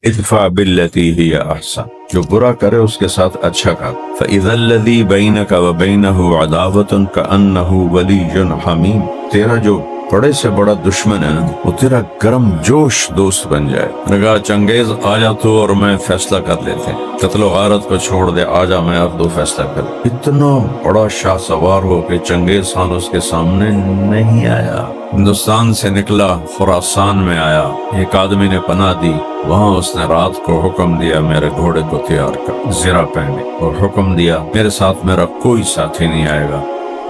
ادفع باللتی ہی احسن، جو برا کرے اس کے ساتھ اچھا کر، فاذا الذی بینک وبینہ عداوۃ کأنہ ولی حمیم، تیرا جو بڑے سے بڑا دشمن ہے وہ تیرا گرم جوش دوست بن جائے۔ نے کہا چنگیز آ جا تو اور میں فیصلہ کر لیتے ہیں، قتل و غارت کو چھوڑ دے، آ جا میں اب دو فیصلہ کر۔ اتنا بڑا شاہ سوار ہو کہ چنگیز خان اس کے سامنے نہیں آیا، ہندوستان سے نکلا، خراسان میں آیا، ایک آدمی نے پناہ دی، وہاں اس نے رات کو حکم دیا میرے گھوڑے کو تیار کر، زرہ پہنے، اور حکم دیا میرے ساتھ میرا کوئی ساتھی نہیں آئے گا،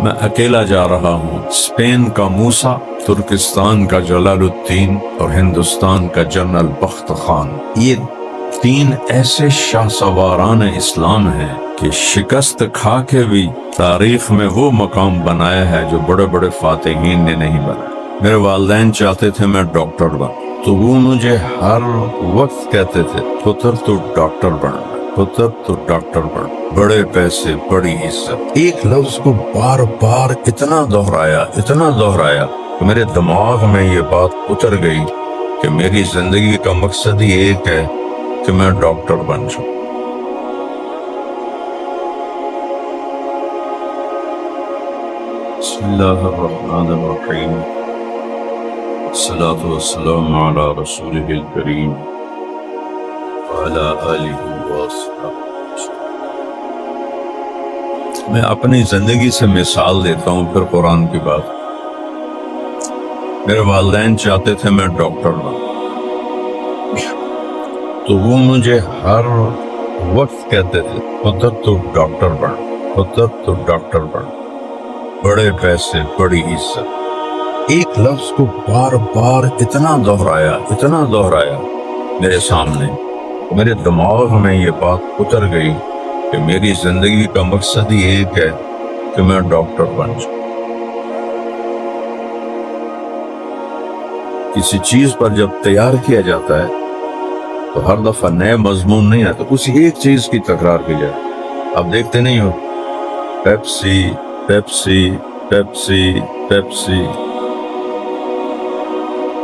میں اکیلا جا رہا ہوں۔ اسپین کا موسیٰ، ترکستان کا جلال الدین اور ہندوستان کا جنرل بخت خان، یہ تین ایسے شاہ سواران اسلام ہیں کہ شکست کھا کے بھی تاریخ میں وہ مقام بنایا ہے جو بڑے بڑے فاتحین نے نہیں بنایا۔ میرے والدین چاہتے تھے میں ڈاکٹر بن، تو وہ مجھے ہر وقت کہتے تھے پتر تو ڈاکٹر بن، پتر تو ڈاکٹر بن، بڑے پیسے بڑی عزت۔ ایک لفظ کو بار بار اتنا دہرایا کہ میرے دماغ میں یہ بات اتر گئی کہ میری زندگی کا مقصد ہی ایک ہے کہ میں ڈاکٹر بن جاؤں۔ بسم اللہ الرحمن الرحیم، الصلاة والسلام علی رسولہ الکریم وعلی آلہ وصحبہ۔ میں اپنی زندگی سے مثال دیتا ہوں پھر قرآن کی بات۔ میرے والدین چاہتے تھے میں ڈاکٹر بن، تو وہ مجھے ہر وقت کہتے تھے پتر تو ڈاکٹر بن، پتر تو ڈاکٹر بن، بڑے پیسے بڑی عزت۔ ایک لفظ کو بار بار اتنا دہرایا میرے سامنے، میرے دماغ میں یہ بات اتر گئی کہ میری زندگی کا مقصد ہی ایک ہے کہ میں ڈاکٹر بن جاؤں۔ کسی چیز پر جب تیار کیا جاتا ہے تو ہر دفعہ نئے مضمون نہیں آتا، اسی ایک چیز کی تکرار کی جائے۔ آپ دیکھتے نہیں ہو پیپسی پیپسی پیپسی پیپسی۔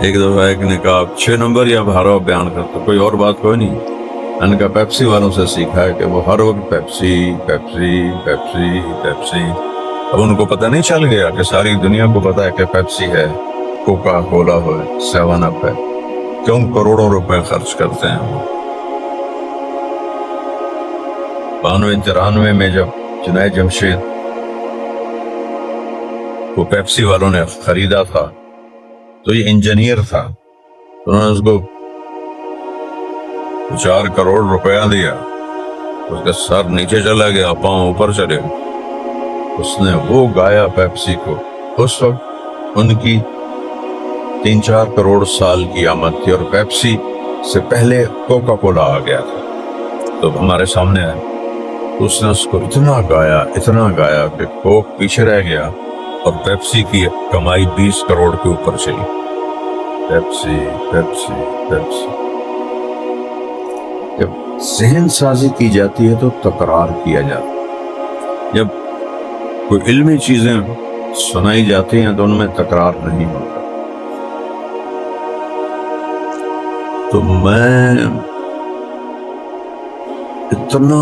ایک دفعہ ایک نے کہا 6 نمبر یا 12 بیان کرتا، کوئی اور بات کوئی نہیں۔ میں نے کہا پیپسی والوں سے سیکھا ہے کہ وہ ہر وقت پیپسی پیپسی پیپسی پیپسی۔ اب ان کو پتہ نہیں چل گیا کہ ساری دنیا کو پتہ ہے کہ پیپسی ہے، کوکا کولا ہے، 7 اپ ہے، کیوں کروڑوں روپے خرچ کرتے ہیں وہ۔ 92-93 میں جب جنید جمشید کو پیپسی والوں نے خریدا تھا تو یہ انجینئر تھا، انہوں نے اس کو 4 کروڑ روپیہ دیا، اس کا سر نیچے چلا گیا، پاؤں اوپر چلے گئے۔ اس نے وہ گایا پیپسی کو۔ اس وقت ان کی 3-4 کروڑ سال کی آمد تھی، اور پیپسی سے پہلے کوکا کولا آ گیا تھا، تو ہمارے سامنے آیا۔ اس نے اس کو اتنا گایا کہ کوک پیچھے رہ گیا اور پیپسی کی کمائی 20 کروڑ کے اوپر چلی۔ Pepsi Pepsi Pepsi. جب ذہن سازی کی جاتی ہے تو تکرار کیا جاتا ہے، جب کوئی علمی چیزیں سنائی جاتی ہیں تو ان میں تکرار نہیں ہوتا۔ تو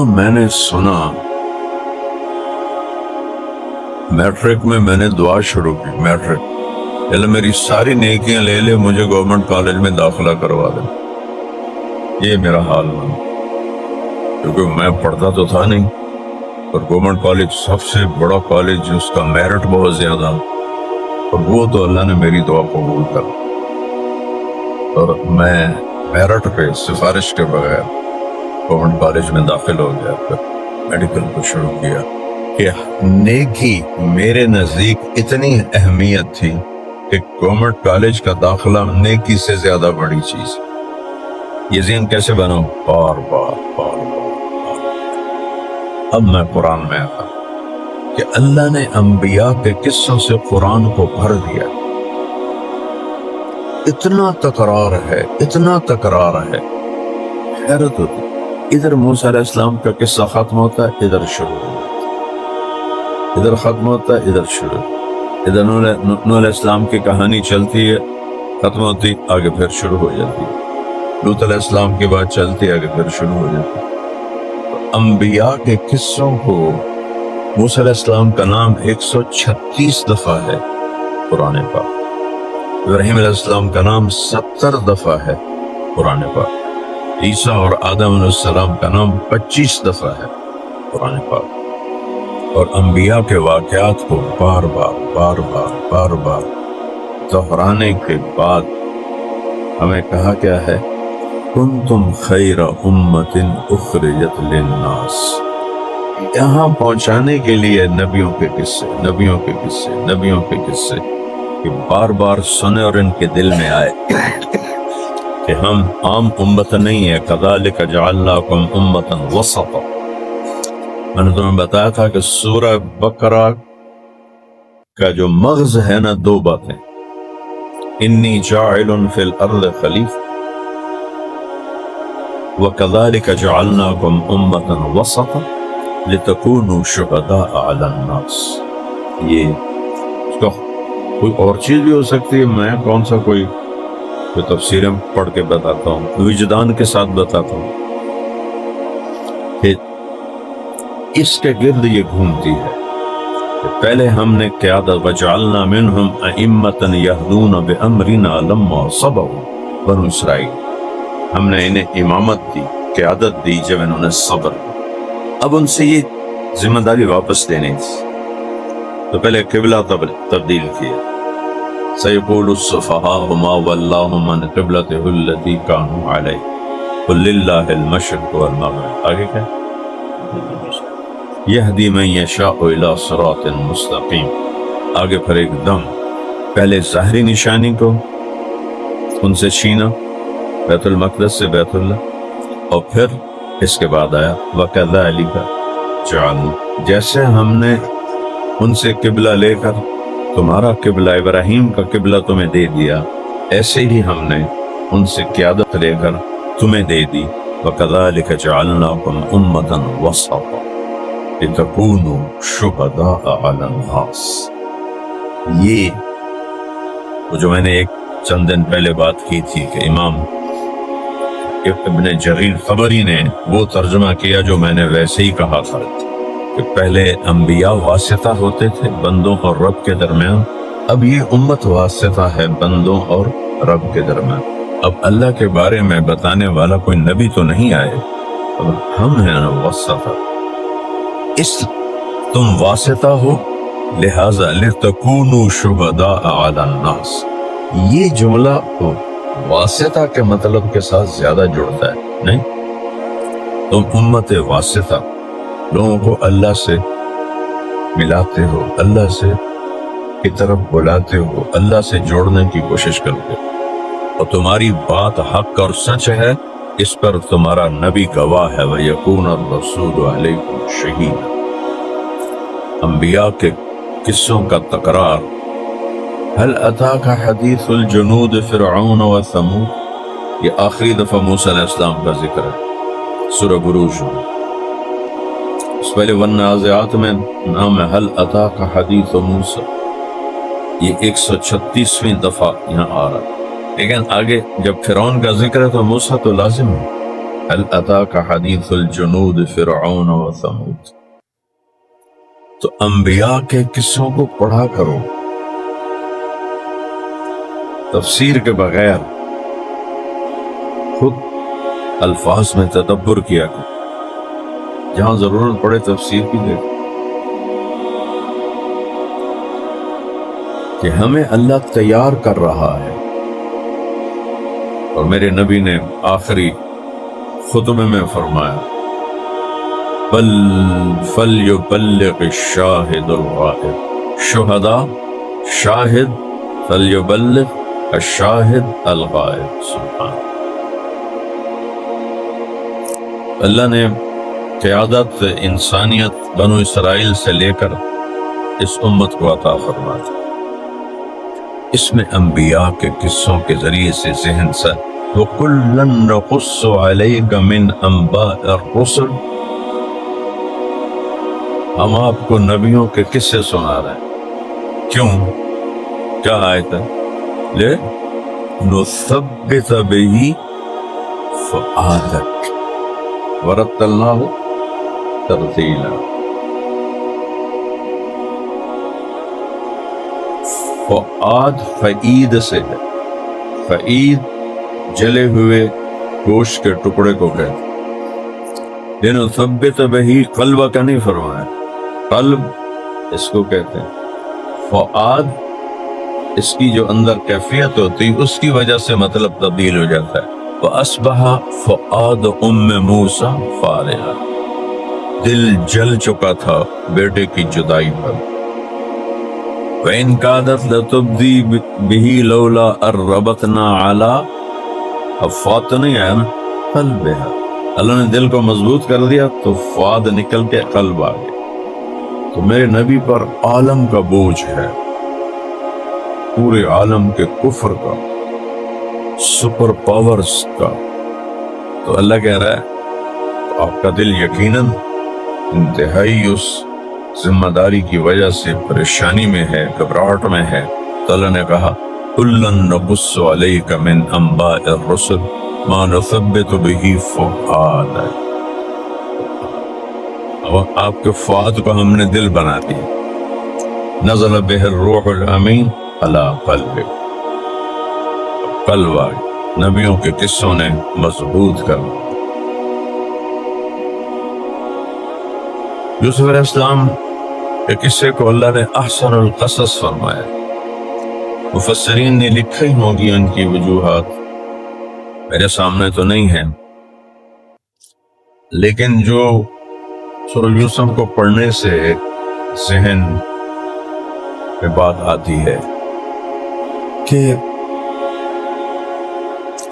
میں نے سنا، میٹرک میں نے دعا شروع کی، میٹرک اللہ میری ساری نیکیاں لے لے، مجھے گورنمنٹ کالج میں داخلہ کروا دے۔ یہ میرا حال بنا، کیونکہ میں پڑھتا تو تھا نہیں، اور گورنمنٹ کالج سب سے بڑا کالج جس کا میرٹ بہت زیادہ، اور وہ تو اللہ نے میری دعا قبول کر، اور میں میرٹ پہ سفارش کے بغیر گورنمنٹ کالج میں داخل ہو گیا۔ پھر میڈیکل کو شروع کیا کہ نیکی میرے نزدیک اتنی اہمیت تھی کہ گورنمنٹ کالج کا داخلہ نیکی سے زیادہ بڑی چیز۔ یہ ذہن کیسے بناؤں؟ بار بار۔ اب میں قرآن میں آتا کہ اللہ نے انبیاء کے قصوں سے قرآن کو بھر دیا، اتنا تکرار ہے، حیرت ہوتی۔ ادھر موسیٰ علیہ السلام کا قصہ ختم ہوتا ہے، ادھر شروع ہوتا ہے، ادھر ختم ہوتا ہے، ادھر شروع، ادھر نوح علیہ السلام کی کہانی چلتی ہے، ختم ہوتی، آگے پھر شروع ہو جاتی ہے۔ لوط علیہ السلام کے بعد چلتے آگے پھر شروع ہو جاتے. انبیاء کے قصوں کو موسیٰ علیہ السلام کا نام 136 دفعہ ہے قرآن پاک. ابراہیم علیہ السلام کا نام 70 دفعہ ہے قرآن پاک. عیسیٰ اور آدم علیہ السلام کا نام 25 دفعہ ہے قرآن پاک. اور انبیاء کے واقعات کو بار بار دہرانے کے بعد ہمیں کہا کیا ہے؟ کنتم خیر امت اخرجت للناس. یہاں پہنچانے کے لیے نبیوں کے قصے کہ بار بار سنے اور ان کے دل میں آئے کہ ہم عام امت نہیں ہے. کذالک جعلناکم امۃ وسطا. میں نے تمہیں بتایا تھا کہ سورہ بقرہ کا جو مغز ہے نا، دو باتیں: انی جاعل فی الارض خلیفہ، وَكَذَلِكَ جَعَلْنَاكُمْ أُمَّةً وَسَطًا لِتَكُونُوا شُهَدَاءَ عَلَى النَّاسِ. یہ اس کا کوئی اور چیز بھی ہو سکتی ہے. میں کون سا کوئی تفسیریں پڑھ کے بتاتا ہوں، وجدان کے ساتھ بتاتا ہوں کہ اس کے گرد یہ گھومتی ہے. پہلے ہم نے قیادت وَجَعَلْنَا مِنْهُمْ أَئِمَّةً يَهْدُونَ بِأَمْرِنَا لَمَّا صَبَرُوا. بنو اسرائیل ہم نے انہیں امامت دی، قیادت دی جب انہوں نے صبر. اب ان سے یہ ذمہ داری واپس لینے تو پہلے قبلہ تبدیل کیا. سَيَقُولُ السُّفَهَاءُ مَا وَلَّاهُمْ عَنْ قِبْلَتِهِ الَّتِي كَانُوا عَلَيْهَا قُلْ لِلَّهِ الْمَشْرِقُ وَالْمَغْرِبُ. آگے کیا؟ يَهْدِي مَن يَشَاءُ إِلَىٰ صِرَاطٍ مُسْتَقِيمٍ. آگے پھر ایک دم پہلے ظاہری نشانی کو ان سے چھینا، بیت المقدس سے بیت اللہ، اور پھر اس کے بعد آیا وَكَذَلِكَ جَعَلْنَا. جیسے ہم نے ان سے قبلہ لے کر تمہارا قبلہ ابراہیم کا قبلہ تمہیں دے دیا، ایسے ہی ہم نے ان سے قیادت لے کر تمہیں دے دی. وَكَذَلِكَ جَعَلْنَاكُمْ أُمَّةً وَسَطًا لِتَكُونُوا شُهَدَاءَ عَلَى النَّاسِ. یہ وہ جو میں نے ایک چند دن پہلے بات کی تھی کہ امام ابن جریر طبری نے وہ ترجمہ کیا جو میں نے ویسے ہی کہا تھا کہ پہلے انبیاء واسطہ ہوتے تھے بندوں اور رب کے درمیان. اب یہ امت واسطہ ہے بندوں اور رب کے درمیان. اب اللہ کے بارے میں بتانے والا کوئی نبی تو نہیں آئے، اب ہم ہیں نا واسطہ. اس تم واسطہ ہو، لہذا لِتَكُونُوا شُهَدَاءَ عَلَى النَّاسِ. یہ جملہ واسطہ کے مطلب کے ساتھ زیادہ جڑتا ہے. نہیں، تم امت واسطہ لوگوں کو اللہ سے ملاتے ہو، اللہ سے کی طرف بلاتے ہو، اللہ سے جوڑنے کی کوشش کرتے ہو، اور تمہاری بات حق اور سچ ہے، اس پر تمہارا نبی گواہ ہے. وَيَكُونَ الرَّسُولُ عَلَيْكُمْ شَهِيدًا. انبیاء کے قصوں کا تکرار. هل اتاک حدیث الجنود فرعون و ثمود. یہ آخری دفعہ موسیٰ علیہ السلام کا ذکر ہے سورہ بروج میں. اس پہلے والنازعات میں نام ہے هل اتاک حدیث موسیٰ. یہ 136ویں دفعہ یہاں آ رہا ہے، لیکن آگے جب فرعون کا ذکر ہے تو موسیٰ تو لازم ہے. هل اتاک حدیث الجنود فرعون و ثمود. تو انبیاء کے قصوں کو پڑھا کرو، تفسیر کے بغیر خود الفاظ میں تدبر کیا کرو، جہاں ضرورت پڑے تفسیر کی دے کہ ہمیں اللہ تیار کر رہا ہے. اور میرے نبی نے آخری خطبے میں فرمایا بل فلیبلغ الشاہد الغائب. شہداء شاہد، فلیبلغ الشاہد الغائب. سبحان اللہ نے قیادت انسانیت بنو اسرائیل سے لے کر اس امت کو عطا فرما دی. اس میں انبیاء کے قصوں کے ذریعے سے ذہن سے وَكُلًّا نَقُصُّ عَلَيْكَ مِنْ أَنْبَاءِ الرُّسُلِ. ہم آپ کو نبیوں کے قصے سنا رہے ہیں. کیوں؟ کیا آیت ہے؟ لِنُثَبِّتَ بِهِ فؤادک ورتلناہ ترتیلا۔ فؤاد فعید سے ہے، فعید جلے ہوئے گوشت کے ٹکڑے کو کہتے ہیں، لنثبت بہ قلبک کا نہیں فرمایا، قلب اس کو کہتے ہیں۔ فؤاد اس کی جو اندر کیفیت ہوتی اس کی وجہ سے مطلب تبدیل ہو جاتا ہے۔ وَأَصْبَحَ فُؤَادُ أُمِّ مُوسَىٰ فَارِغًا، دل جل چکا تھا بیٹے کی جدائی پر۔ وَإِنْ كَادَتْ لَتُبْدِي بِهِ لَوْلَا أَن رَّبَطْنَا عَلَىٰ، اب فؤاد تو نہیں آیا نا، قلبها، اللہ نے دل کو مضبوط کر دیا تو فؤاد نکل کے قلب آ گیا۔ تو میرے نبی پر عالم کا بوجھ ہے، پورے عالم کے کفر کا، سپر پاورز کا، تو اللہ کہہ رہا ہے تو آپ کا دل یقیناً انتہائی اس ذمہ داری کی وجہ سے پریشانی میں ہے، گھبراہٹ میں ہے۔ تو اللہ نے کہا کُلًّا نَقُصُّ عَلَيْكَ مِنْ أَنبَاءِ الرُّسُلِ مَا نُثَبِّتُ بِهِ فُؤَادَكَ، اب آپ کے فؤاد کو ہم نے دل بنا دیا۔ نزل بِهِ الروح الامین علی قلبک، قلب آ گیا، نبیوں کے قصوں نے مضبوط کر دیا۔ یوسف علیہ السلام کے قصے کو اللہ نے احسن القصص فرمایا۔ مفسرین نے لکھی ہوگی ان کی وجوہات، میرے سامنے تو نہیں ہے، لیکن جو سورہ یوسف کو پڑھنے سے ذہن میں بات آتی ہے کہ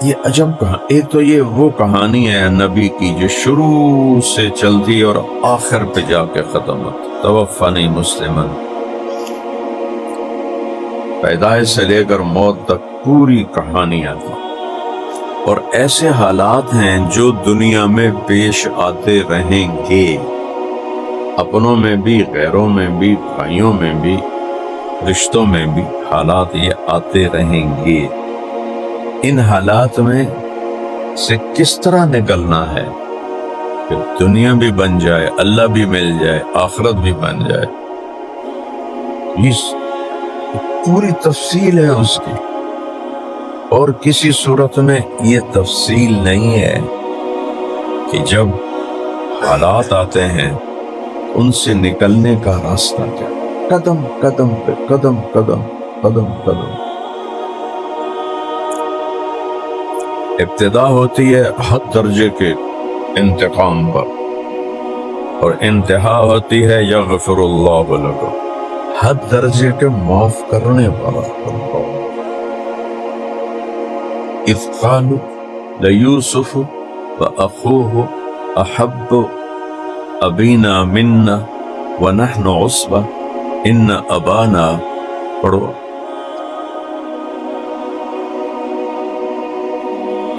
یہ عجب کہانی، ایک تو یہ وہ کہانی ہے نبی کی جو شروع سے چلتی اور آخر پہ جا کے ختم ہوتی، توفانی مسلمن، پیدائش سے لے کر موت تک پوری کہانی آتی، اور ایسے حالات ہیں جو دنیا میں پیش آتے رہیں گے، اپنوں میں بھی، غیروں میں بھی، بھائیوں میں بھی، رشتوں میں بھی حالات یہ آتے رہیں گے۔ ان حالات میں سے کس طرح نکلنا ہے کہ دنیا بھی بن جائے، اللہ بھی مل جائے، آخرت بھی بن جائے، اس پوری تفصیل ہے اس کی، اور کسی صورت میں یہ تفصیل نہیں ہے کہ جب حالات آتے ہیں ان سے نکلنے کا راستہ کیا، قدم قدم پہ قدم قدم قدم قدم۔ ابتدا ہوتی ہے حد درجے کے انتقام پر، اور انتہا ہوتی ہے یغفر اللہ لکم، حد درجے کے معاف کرنے والا اللہ۔ اذ قالوا لیوسف واخوہ احب ابینا منا ونحن عصبہ ان ابانا، پڑھو،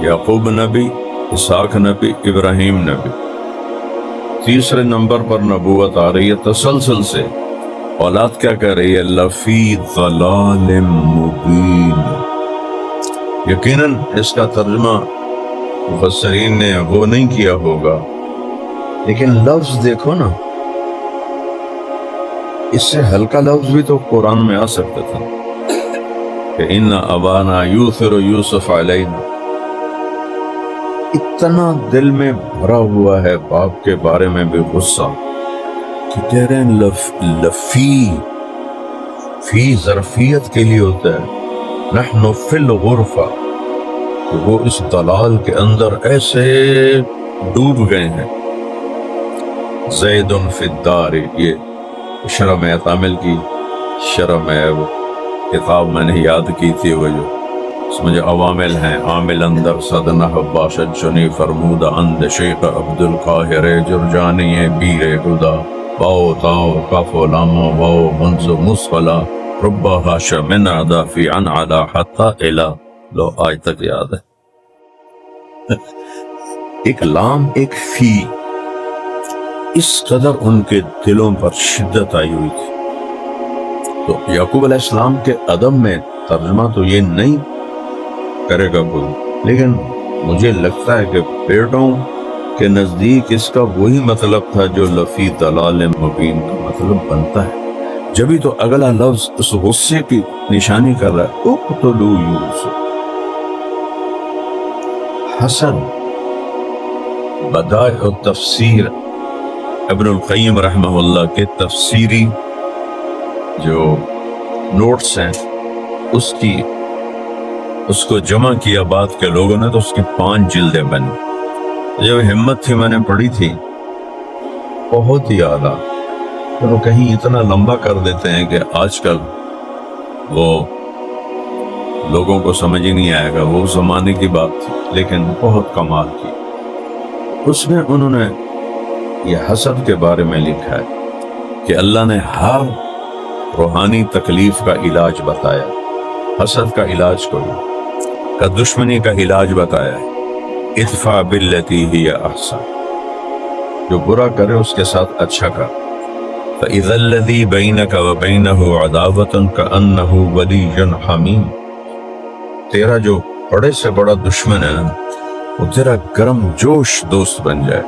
یعقوب نبی، اسحاق نبی، ابراہیم نبی، تیسرے نمبر پر نبوت آ رہی ہے تسلسل سے، اولاد کیا کہہ رہی ہے، لفی ضلال مبین۔ یقیناً اس کا ترجمہ مفسرین نے وہ نہیں کیا ہوگا، لیکن لفظ دیکھو نا، اس سے ہلکا لفظ بھی تو قرآن میں آ سکتا تھا کہ ان ابانا یوثر یوسف علینا، اتنا دل میں بھرا ہوا ہے باپ کے بارے میں بھی غصہ کہ کہہ رہے ہیں لفی، فی ظرفیت کے لیے ہوتا ہے، نحن فی الغرفہ، کہ وہ اس دلال کے اندر ایسے ڈوب گئے ہیں۔ زید فی الدار، یہ شرم عامل کی شرم ہے، وہ کتاب میں نے یاد کی تھی، وہ جو اس میں جو عوامل ہیں، عامل اندر صدنہ باشد چنی فرمودہ اند شیخ عبد القاہر جرجانی بیر خدا، باؤ تاؤ کاف و لامو واؤ منز مصفلا ربا حاشا من عدا فی عن علا حتی الہ، لو آج تک یاد ہے، ایک لام ایک فی، اس قدر ان کے دلوں پر شدت آئی ہوئی تھی۔ تو یعقوب علیہ السلام کے ادب میں ترجمہ تو یہ نہیں کرے گا کوئی، لیکن مجھے لگتا ہے کہ پیٹوں کے نزدیک اس کا وہی مطلب تھا جو لفی دلال مبین کا مطلب بنتا ہے۔ جبھی تو اگلا لفظ اس غصے کی نشانی کر رہا ہے، اقتلوا یوسف۔ حسد بدائع تفسیر ابن القیم رحمہ اللہ کے تفسیری جو نوٹس ہیں اس کو جمع کیا بعد کے لوگوں نے تو اس کی 5 جلدیں بنی۔ جب ہمت تھی میں نے پڑھی تھی، بہت ہی اعلیٰ، تو کہیں اتنا لمبا کر دیتے ہیں کہ آج کل وہ لوگوں کو سمجھ ہی نہیں آئے گا، وہ زمانے کی بات تھی لیکن بہت کمال کی۔ اس میں انہوں نے یہ حسد کے بارے میں لکھا ہے کہ اللہ نے ہر روحانی تکلیف کا علاج بتایا، حسد کا علاج کوئی کا دشمنی کا علاج بتایا ہے، ادفع باللتی ہی احسن، جو برا کرے اس کے ساتھ اچھا کر، فَإِذَا الَّذِي بَيْنَكَ وَبَيْنَهُ عَدَاوَةٌ كَأَنَّهُ وَلِيٌّ حَمِيمٌ، تیرا جو بڑے سے بڑا دشمن ہے وہ تیرا گرم جوش دوست بن جائے،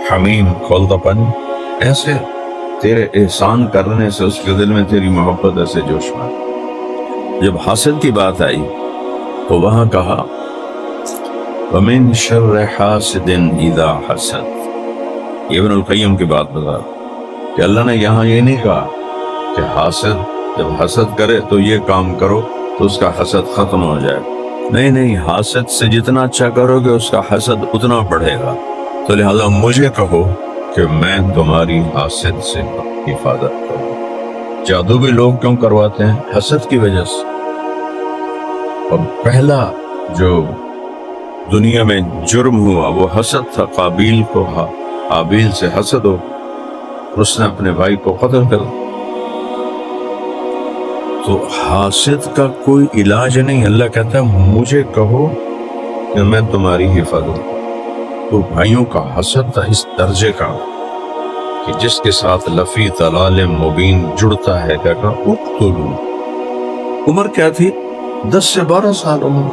حمیم کھولتا پن، ایسے تیرے احسان کرنے سے اس کے دل میں تیری محبت ایسے جوش میں۔ جب حسد کی بات آئی تو وہاں کہا وَمِن شَرِّ حَاسِدٍ إِذَا حَسَدَ، یہ ابن القیم کی بات بتا کہ اللہ نے یہاں یہ نہیں کہا کہ حاسد جب حسد کرے تو یہ کام کرو تو اس کا حسد ختم ہو جائے، نہیں، حاسد سے جتنا اچھا کرو گے اس کا حسد اتنا بڑھے گا، تو لہذا مجھے کہو کہ میں تمہاری حاسد سے حفاظت کروں۔ جادو بھی لوگ کیوں کرواتے ہیں؟ حسد کی وجہ سے۔ اور پہلا جو دنیا میں جرم ہوا وہ حسد تھا، قابیل کو حابیل سے حسد ہو، اس نے اپنے بھائی کو قتل کر دیا۔ تو حاسد کا کوئی علاج نہیں، اللہ کہتا ہے مجھے کہو کہ میں تمہاری حفاظت کروں۔ تو بھائیوں کا حسد تھا اس درجے کا کہ جس کے ساتھ لفی دلال مبین جڑتا ہے، کیا کہا اقتلوا۔ عمر کیا تھی؟ 10 سے 12 سال عمر۔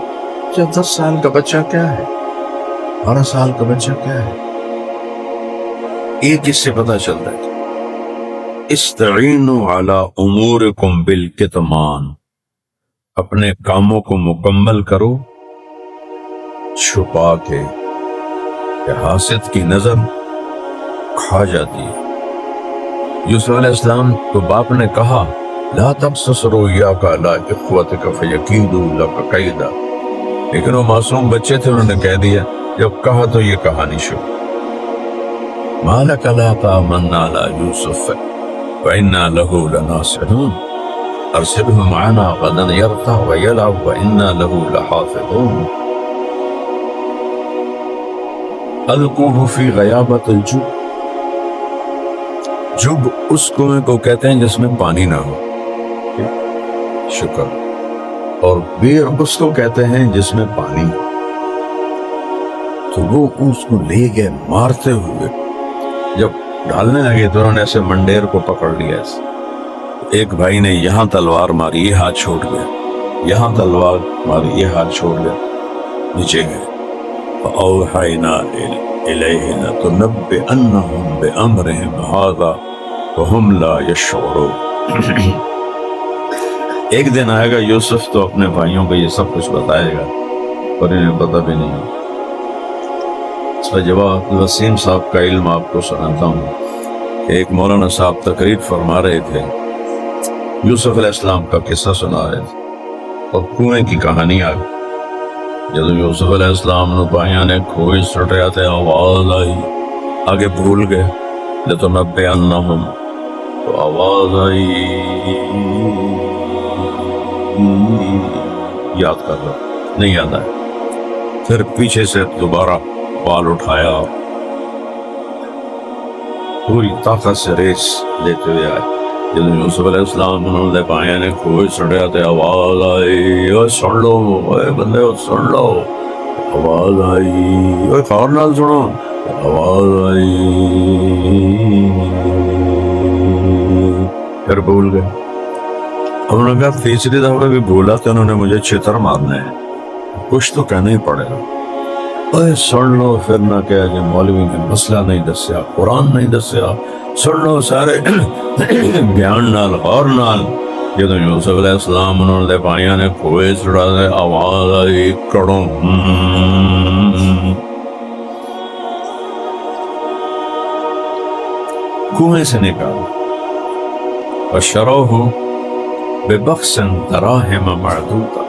10 سال کا بچہ کیا ہے، 12 سال کا بچہ کیا ہے؟ ایک اس سے پتہ چلتا ہے استعینوا علی امورکم بالکتمان، اپنے کاموں کو مکمل کرو چھپا کے، کہ حاسد کی نظر کھا جاتی ہے۔ یوسف علیہ السلام کو باپ نے کہا لا تقصص رؤیاک علی اخوتک فیکیدوا لک کیدا، لیکن وہ معصوم بچے تھے، انہوں نے کہہ دیا، جب کہا تو یہ کہانی شروع، ما لک لا تأمنا علی یوسف وَإِنَّا لَهُ لَنَاصِحُونَ أَرْسِلْهُ مَعَنَا غَدًا يَرْتَعْ وَيَلْعَبْ وَإِنَّا لَهُ لَحَافِظُونَ أَلْقُوهُ فِي غَيَابَتِ الْجُبِّ، جب اس کنویں کو کہتے ہیں جس میں پانی نہ ہو، شکر، اور بیر اس کو کہتے ہیں جس میں پانی ہو۔ تو وہ اس کو لے گئے مارتے ہوئے، جب ڈالنے لگے تو انہوں نے ایسے منڈیر کو پکڑ لیا، ایک بھائی نے یہاں تلوار ماری، یہ ہاتھ چھوٹ گیا، یہاں تلوار ماری، یہ ہاتھ چھوڑ گیا، نیچے گئے، فَأَوْحَيْنَا إِلَيْهِ لَتُنَبِّئَنَّهُمْ بِأَمْرِهِمْ هَذَا وَهُمْ لَا يَشْعُرُونَ۔ ایک دن آئے گا یوسف تو اپنے بھائیوں کو یہ سب کچھ بتائے گا اور انہیں پتہ بھی نہیں۔ اس کا جواب وسیم صاحب کا علم آپ کو سناتا ہوں۔ ایک مولانا صاحب تقریر فرما رہے تھے، یوسف علیہ السلام کا قصہ سنا رہے تھے اور کنویں کی کہانی آ گئی۔ جب یوسف علیہ السلام نے بھائیاں نے کھوئی سٹیا تھے، آواز آئی، آگے بھول گئے، لَتُنَبِّئَنَّهُمْ، تو آواز آئی، یاد کر لو، نہیں یاد آیا، پھر پیچھے سے دوبارہ بال اٹھایا، پوری طاقت سے ریس لیتے ہوئے آئے۔ جب یوسف علیہ السلام انہوں نے بھائیاں نے کھوئی سٹیا تھے، آواز آئی، اوہ سن لو، اوہ بندے سن لو، آواز آئی، اوہ خبر نال سنو، آواز آئی، پھر بھول گئے۔ انہوں نے کہا تیسری دفعہ بھی بھولا تو انہوں نے مجھے چھتر مارنا ہے، کچھ تو کہنا ہی پڑے گا۔ اوے سن لو، پھر نہ کہا کہ مولوی نے مسئلہ نہیں دسیا، قرآن نہیں دسیا، سن لو سارے بیان نال غور نال۔ جدو یوسف علیہ السلام انہوں نے پائیاں نے کھوئے چڑھا دے، آواز آئی کڑوں، کنویں سے نکالا، وشروہ ببخس دراہم معدودہ،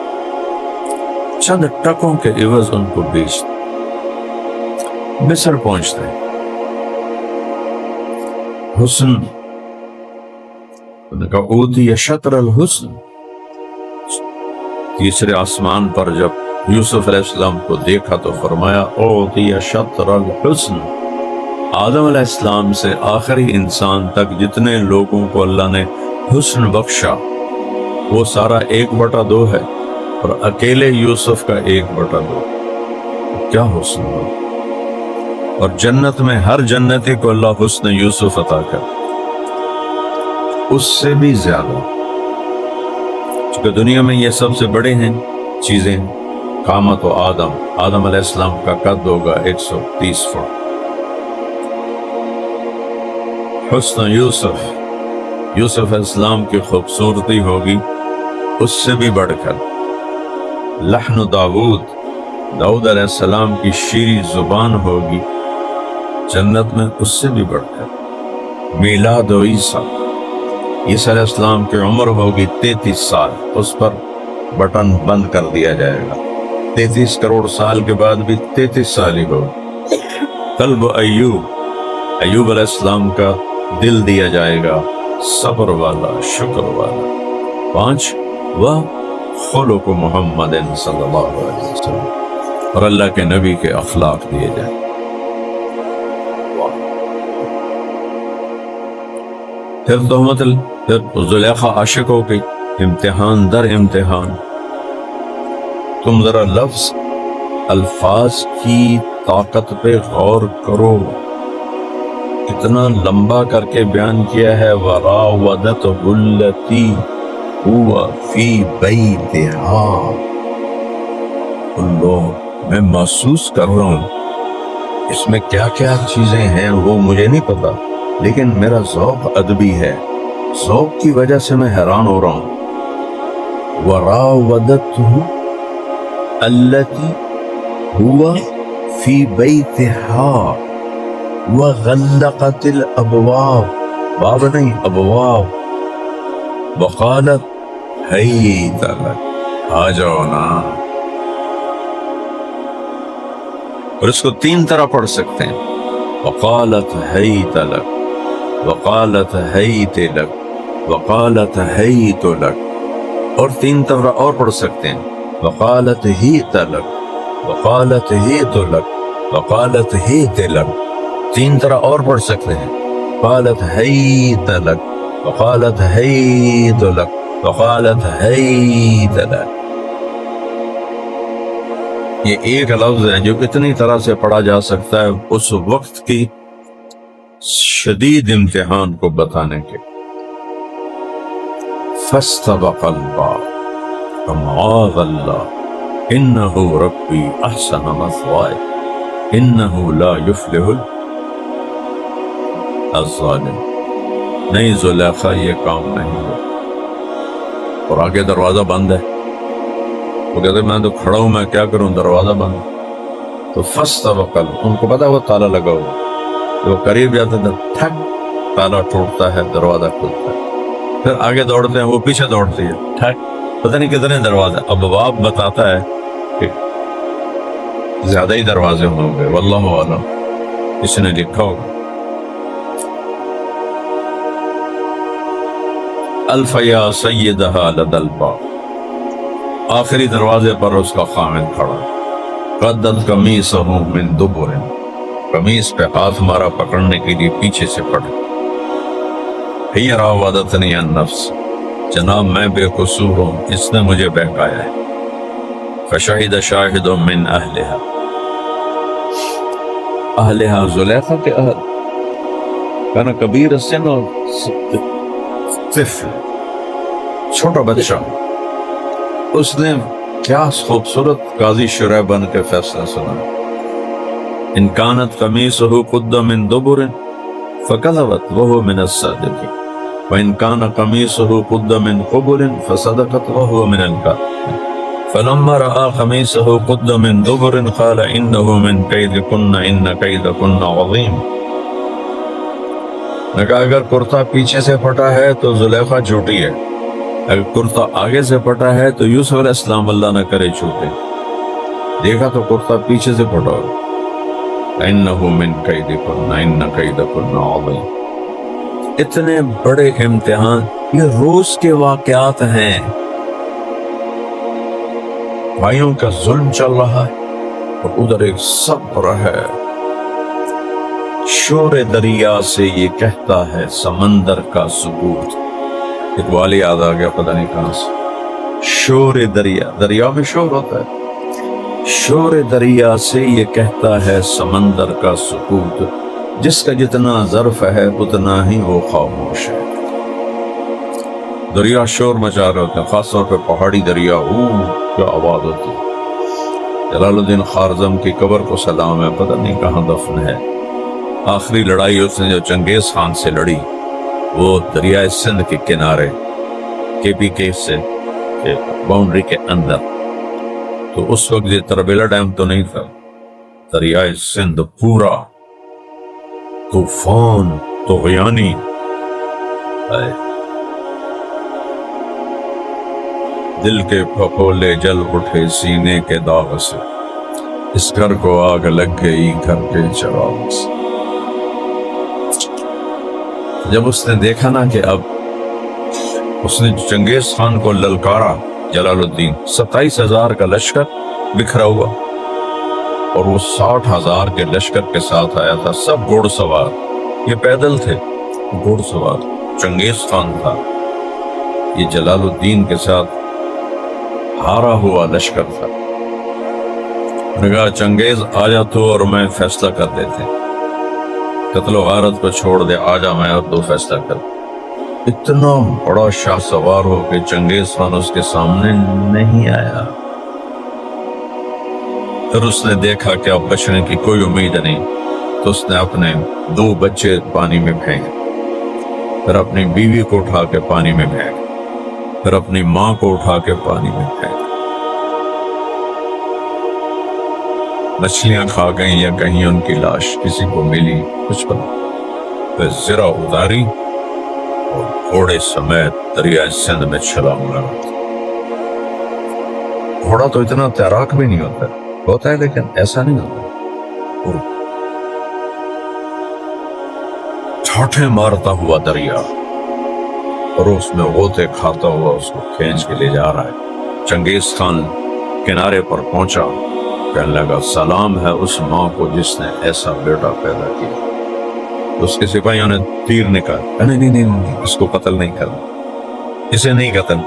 چند ٹکوں کے عوض ان کو بیچتے، مصر پہنچتے۔ حسن ان کا اوتی شطر الحسن، تیسرے آسمان پر جب یوسف علیہ السلام کو دیکھا تو فرمایا اوتی شطر الحسن۔ آدم علیہ السلام سے آخری انسان تک جتنے لوگوں کو اللہ نے حسن بخشا وہ سارا 1/2 ہے، اور اکیلے یوسف کا 1/2۔ کیا حسن ہو! اور جنت میں ہر جنتی کو اللہ حسن یوسف عطا کر، اس سے بھی زیادہ، چونکہ دنیا میں یہ سب سے بڑے ہیں چیزیں۔ قامت و آدم علیہ السلام کا قد ہوگا 130 فٹ، حسن یوسف علیہ السلام کی خوبصورتی ہوگی اس سے بھی بڑھ کر، لحن داؤد علیہ السلام کی شیریں زبان ہوگی جنت میں اس سے بھی بڑھ کر، میلاد و عیسیٰ علیہ السلام کی عمر ہوگی 33 سال، اس پر بٹن بند کر دیا جائے گا، 33 کروڑ سال کے بعد بھی 33 سال ہی ہوگا۔ قلب ایوب علیہ السلام کا دل دیا جائے گا، صبر والا، شکر والا۔ 5 خلق محمد صلی اللہ علیہ وسلم، اور اللہ کے نبی کے اخلاق دیے جائیں۔ پھر زلیخا عاشق ہو گئی، امتحان در امتحان۔ تم ذرا الفاظ کی طاقت پہ غور کرو، کتنا لمبا کر کے بیان کیا ہے، وراودته التي هو في بيتها۔ اللہ، میں محسوس کر رہا ہوں اس میں کیا کیا چیزیں ہیں وہ مجھے نہیں پتا، لیکن میرا ذوق ادبی ہے، ذوق کی وجہ سے میں حیران ہو رہا ہوں۔ وراودته التي هو في بيتها وغلقت الابواب، باب نہیں ابواب، وقالت حیت لک، آ جاؤ نا۔ اور اس کو 3 طرح پڑھ سکتے ہیں، وقالت حیت لک، وقالت حیت لک، وقالت حیت لک، اور 3 طرح اور پڑھ سکتے ہیں، وقالت حیت لک، وقالت حیت لک، وقالت حیت لک، 3 طرح اور پڑھ سکتے ہیں، وقالت حیت لک، وقالت حیت لک، وقالت حیت لک۔ یہ ایک لفظ ہے جو اتنی طرح سے پڑھا جا سکتا ہے اس وقت کی شدید امتحان کو بتانے کے۔ فاستبق الباب فمعاذ اللہ انہ ربی احسن مثوائے انہ لا یفلح الظالم۔ نہیں زلیخا، یہ کام نہیں ہو، اور آگے دروازہ بند ہے۔ وہ کہتے میں تو کھڑا ہوں، میں کیا کروں، دروازہ بند۔ تو فاستبق، ان کو پتا وہ تالا لگا ہوا، وہ قریب جاتے تھے، ٹھک، تالا ٹوٹتا ہے، دروازہ کھلتا ہے، پھر آگے دوڑتے ہیں، وہ پیچھے دوڑتی ہے، ٹھک، پتہ نہیں کتنے دروازے۔ اب باب بتاتا ہے کہ زیادہ ہی دروازے ہوں گے، واللہ اعلم، اس نے لکھا ہوگا۔ الف یا سیدہا لدى الباب، آخری دروازے پر اس کا خامد کھڑا، قدت قمیصہ من دبر، قمیص پہ ہاتھ مارا پکڑنے کے لیے پیچھے سے پڑے۔ ہی راودتنی عن نفس، جناب میں بے قصور ہوں، اس نے مجھے بہکایا ہے۔ فشہد شاہد من اہلہا، اہلہا زلیخا کے اہل، کانا کبیر السن، اور طفل، چھوٹا بچہ، اس نے کیا خوبصورت قاضی شرح بن کے فیصلہ سنا۔ ان كانت قميصه قد من دبر فكذبت وهو من الصادقين وإن كان قميصه قد من قبل فصدقت وهو من الكاذبين فلما رأى قميصه قد من دبر قال إنه من كيدكن إن كيدكن عظيم. نے کہا اگر کرتا پیچھے سے پھٹا ہے تو زلیخا جھوٹی ہے، اگر کرتا آگے سے پھٹا ہے تو یوسف علیہ السلام اللہ نہ کرے جھوٹے. دیکھا تو کرتا پیچھے سے پھٹا ہو. إِنَّهُ مِن كَيْدِكُنَّ إِنَّ كَيْدَكُنَّ عَظِيمٌ. اتنے بڑے امتحان یہ روز کے واقعات ہیں. بھائیوں کا ظلم چل رہا ہے اور ادھر ایک صبر ہے. شور دریا سے یہ کہتا ہے سمندر کا سکوت. اقبال یاد آ گیا پتہ نہیں کہاں سے. شور دریا، دریا میں شور ہوتا ہے. شور دریا سے یہ کہتا ہے سمندر کا سکوت، جس کا جتنا ظرف ہے اتنا ہی وہ خاموش ہے. دریا شور مچا رہے ہوتے ہیں، خاص طور پہ پہاڑی دریا. کیا آواز ہوتی ہے. جلال الدین خوارزم کی قبر کو سلام ہے، پتہ نہیں کہاں دفن ہے. آخری لڑائی اس نے جو چنگیز خان سے لڑی وہ دریائے سندھ کے کنارے KPK سے باؤنڈری کے اندر. تو اس وقت یہ تربیلا ڈیم تو نہیں تھا، دریائے سندھ پورا طوفان طغیانی. دل کے پھپھولے جل اٹھے سینے کے داغ سے، اس گھر کو آگ لگ گئی گھر کے چراغ سے. جب اس نے دیکھا نا کہ اب اس نے چنگیز خان کو للکارا، جلال الدین 27,000 کا لشکر بکھرا ہوا اور وہ 60,000 کے لشکر کے ساتھ آیا تھا، سب گھوڑ سوار. یہ پیدل تھے، گھوڑ سوار. چنگیز خان تھا، یہ جلال الدین کے ساتھ ہارا ہوا لشکر تھا. نے کہا چنگیز آ جا تو اور میں فیصلہ کر دیتے، قتل و غارت کو چھوڑ دے، آ جا میں اور تو فیصلہ کر. اتنا بڑا شاہ سوار ہو کہ چنگیز خان اس کے سامنے نہیں آیا. پھر اس نے دیکھا کہ اب بچنے کی کوئی امید نہیں، تو اس نے اپنے 2 بچے پانی میں پھینکے، پھر اپنی بیوی کو اٹھا کے پانی میں پھینکے، پھر اپنی ماں کو اٹھا کے پانی میں پھینکے. مچھلیاں کھا گئیں یا کہیں ان کی لاش کسی کو ملی کچھ پتا. پھر زرہ اتاری اور گھوڑے سمیت دریائے سندھ میں چھلانگ لگا. گھوڑا تو اتنا تیراک بھی نہیں ہوتا ہے لیکن ایسا نہیں ہوتا. ٹھاٹھیں مارتا ہوا دریا اور اس میں غوطے کھاتا ہوا اس کو کھینچ کے لے جا رہا ہے. چنگیز خان کنارے پر پہنچا، کہنے لگا سلام ہے اس ماں کو جس نے ایسا بیٹا پیدا کیا. اس کے سپاہیوں نے تیر نکالا، نہیں اس کو قتل نہیں کرنا، اسے نہیں قتل.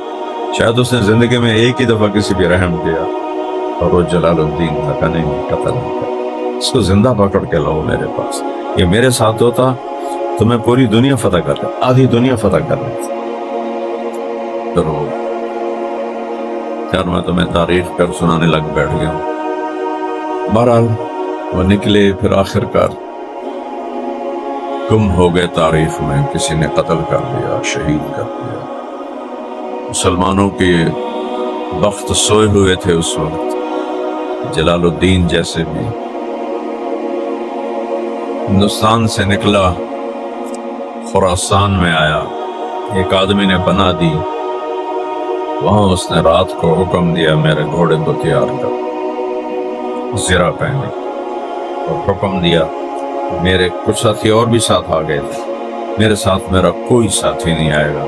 شاید اس نے زندگی میں ایک ہی دفعہ کسی پہ رحم کیا اور وہ جلال الدین تھا. کہ نہیں قتل نہیں کرنا، اس کو زندہ پکڑ کے لاؤ میرے پاس. یہ میرے ساتھ ہوتا تو میں پوری دنیا فتح کر لیتا، آدھی دنیا فتح کر لیتا. خیر میں تمہیں تاریخ کر سنانے لگ بیٹھ گیا. بہرحال وہ نکلے، پھر آخر کار گم ہو گئے تاریخ میں. کسی نے قتل کر دیا، شہید کر دیا. مسلمانوں کے بخت سوئے ہوئے تھے اس وقت. جلال الدین جیسے بھی ہندوستان سے نکلا، خراسان میں آیا، ایک آدمی نے بنا دی. وہاں اس نے رات کو حکم دیا میرے گھوڑے کو تیار کر، زرہ پہنے، اور حکم دیا. میرے کچھ ساتھی اور بھی ساتھ آ گئے تھے، میرے ساتھ میرا کوئی ساتھی نہیں آئے گا،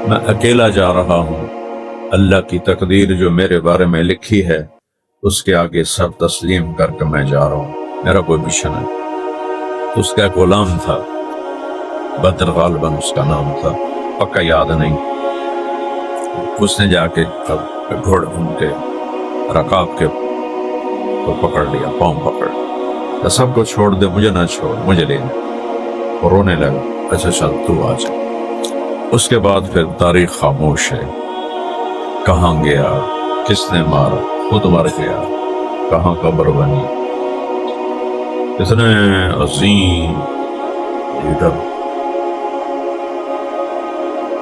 میں اکیلا جا رہا ہوں. اللہ کی تقدیر جو میرے بارے میں لکھی ہے اس کے آگے سب تسلیم کر کے میں جا رہا ہوں، میرا کوئی پیچھے نہیں. اس کا ایک غلام تھا، بدر غالباً اس کا نام تھا، پکا یاد نہیں. اس نے جا کے گھوڑے ان کے رکاب کے کو پکڑ لیا، پاؤں پکڑ، سب کو چھوڑ دے، مجھے نہ چھوڑ، مجھے لے لے. اور رونے لگا. اچھا چل تو آ جا. اس کے بعد پھر تاریخ خاموش ہے. کہاں گیا، کس نے مارا، خود مر گیا، کہاں قبر بنی. اتنے عظیم لیڈر،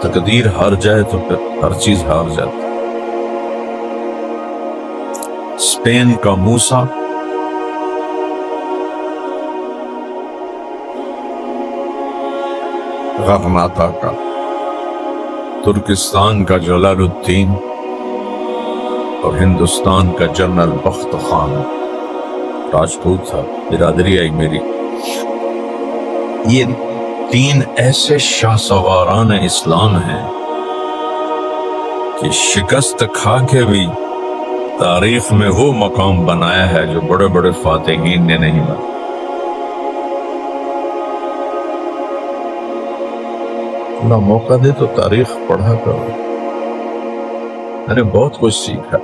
تقدیر ہار جائے تو پھر ہر چیز ہار جاتی۔ اسپین کا موسیٰ، غرناطہ کا، ترکستان کا جلال الدین اور ہندوستان کا جنرل بخت خان، راجپوت تھا، برادری آئی میری۔ یہ 3 ایسے شاہ سواران اسلام ہیں کہ شکست کھا کے بھی تاریخ میں وہ مقام بنایا ہے جو بڑے بڑے فاتحین نے نہیں بنایا۔ اللہ موقع دے تو تاریخ پڑھا کرو، میں نے بہت کچھ سیکھا۔